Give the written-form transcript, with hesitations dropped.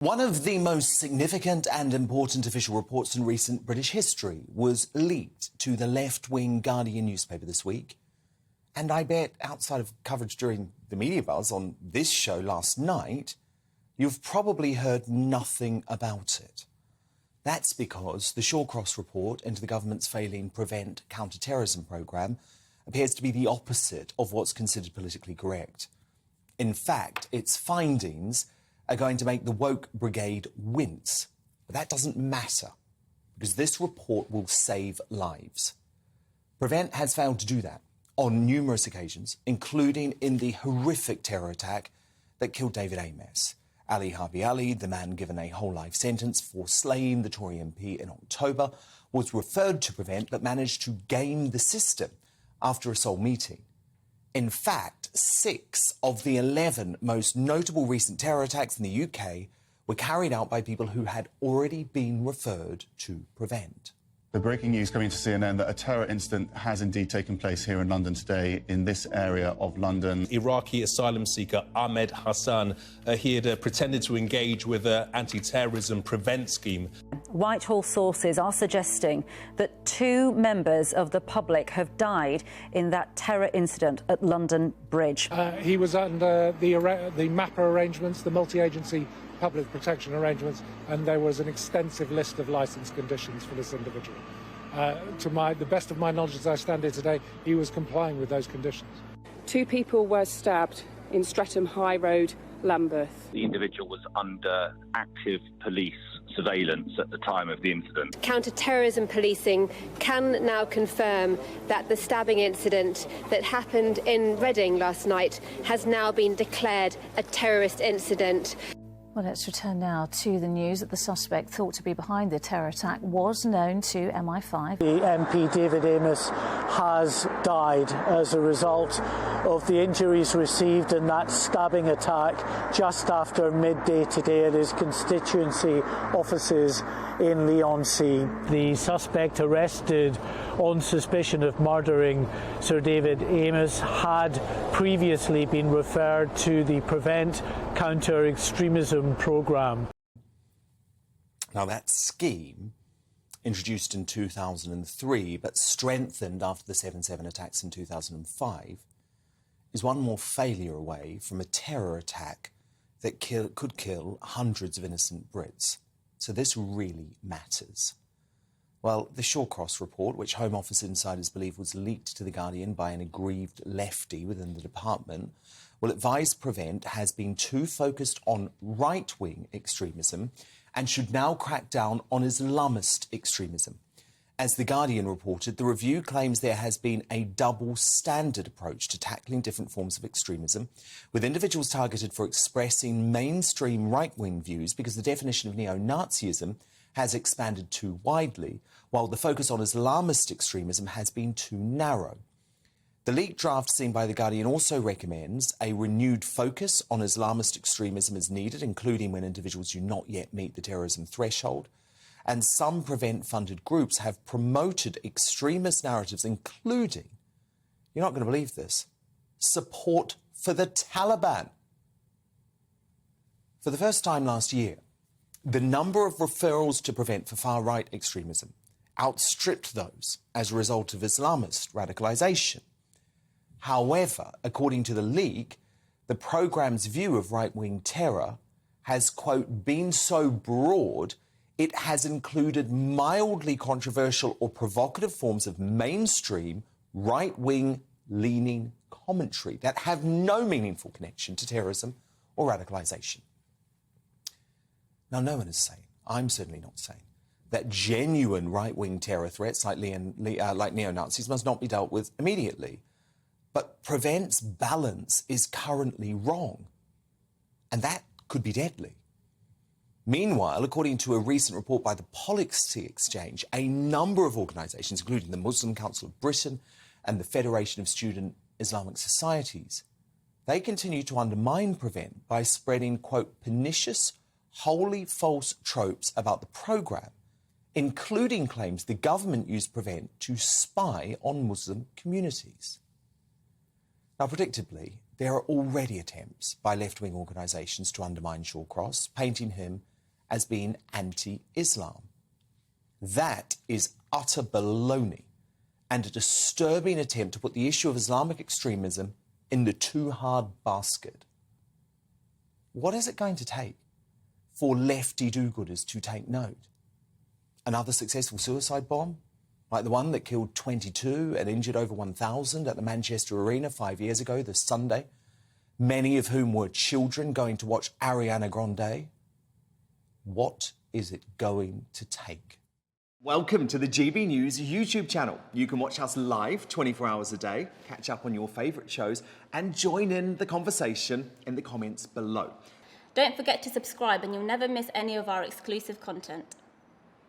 One of the most significant and important official reports in recent British history was leaked to the left-wing Guardian newspaper this week. And I bet outside of coverage during the media buzz on this show last night, you've probably heard nothing about it. That's because the Shawcross report into the government's failing Prevent counter-terrorism programme appears to be the opposite of what's considered politically correct. In fact, its findings are going to make the woke brigade wince. But that doesn't matter, because this report will save lives. Prevent has failed to do that on numerous occasions, including in the horrific terror attack that killed David Amess. Ali Harbi Ali, the man given a whole life sentence for slaying the Tory MP in October, was referred to Prevent but managed to game the system after a sole meeting. In fact, 6 of the 11 most notable recent terror attacks in the UK were carried out by people who had already been referred to Prevent. The breaking news coming to CNN that a terror incident has indeed taken place here in London today, in this area of London. Iraqi asylum seeker Ahmed Hassan, he had pretended to engage with an anti-terrorism Prevent scheme. Whitehall sources are suggesting that 2 members of the public have died in that terror incident at London Bridge. He was under the MAPA arrangements, the multi-agency public protection arrangements, and there was an extensive list of licence conditions for this individual. To the best of my knowledge as I stand here today, he was complying with those conditions. 2 people were stabbed in Streatham High Road, Lambeth. The individual was under active police surveillance at the time of the incident. Counter-terrorism policing can now confirm that the stabbing incident that happened in Reading last night has now been declared a terrorist incident. Well, let's return now to the news that the suspect thought to be behind the terror attack was known to MI5. The MP David Amess has died as a result of the injuries received in that stabbing attack just after midday today at his constituency offices in Leigh-on-Sea. The suspect arrested on suspicion of murdering Sir David Amess had previously been referred to the Prevent counter-extremism programme. Now, that scheme, introduced in 2003 but strengthened after the 7/7 attacks in 2005, is one more failure away from a terror attack that could kill hundreds of innocent Brits. So this really matters. Well, the Shawcross report, which Home Office insiders believe was leaked to The Guardian by an aggrieved lefty within the department, will advise Prevent has been too focused on right-wing extremism and should now crack down on Islamist extremism. As The Guardian reported, the review claims there has been a double-standard approach to tackling different forms of extremism, with individuals targeted for expressing mainstream right-wing views because the definition of neo-Nazism has expanded too widely, while the focus on Islamist extremism has been too narrow. The leaked draft seen by The Guardian also recommends a renewed focus on Islamist extremism is needed, including when individuals do not yet meet the terrorism threshold. And some Prevent-funded groups have promoted extremist narratives, including, you're not going to believe this, support for the Taliban. For the first time last year, the number of referrals to Prevent for far-right extremism outstripped those as a result of Islamist radicalisation. However, according to the leak, the programme's view of right-wing terror has, quote, been so broad it has included mildly controversial or provocative forms of mainstream right-wing leaning commentary that have no meaningful connection to terrorism or radicalisation. Now, no one is saying, I'm certainly not saying, that genuine right-wing terror threats like neo-Nazis must not be dealt with immediately. But Prevent's balance is currently wrong, and that could be deadly. Meanwhile, according to a recent report by the Policy Exchange, a number of organisations, including the Muslim Council of Britain and the Federation of Student Islamic Societies, they continue to undermine Prevent by spreading, quote, pernicious, wholly false tropes about the programme, including claims the government used Prevent to spy on Muslim communities. Now, predictably, there are already attempts by left-wing organisations to undermine Shawcross, painting him as being anti-Islam. That is utter baloney and a disturbing attempt to put the issue of Islamic extremism in the too hard basket. What is it going to take for lefty do-gooders to take note? Another successful suicide bomb, like the one that killed 22 and injured over 1,000 at the Manchester Arena 5 years ago this Sunday, many of whom were children going to watch Ariana Grande? What is it going to take? Welcome to the GB News YouTube channel. You can watch us live 24 hours a day, catch up on your favourite shows and join in the conversation in the comments below. Don't forget to subscribe and you'll never miss any of our exclusive content.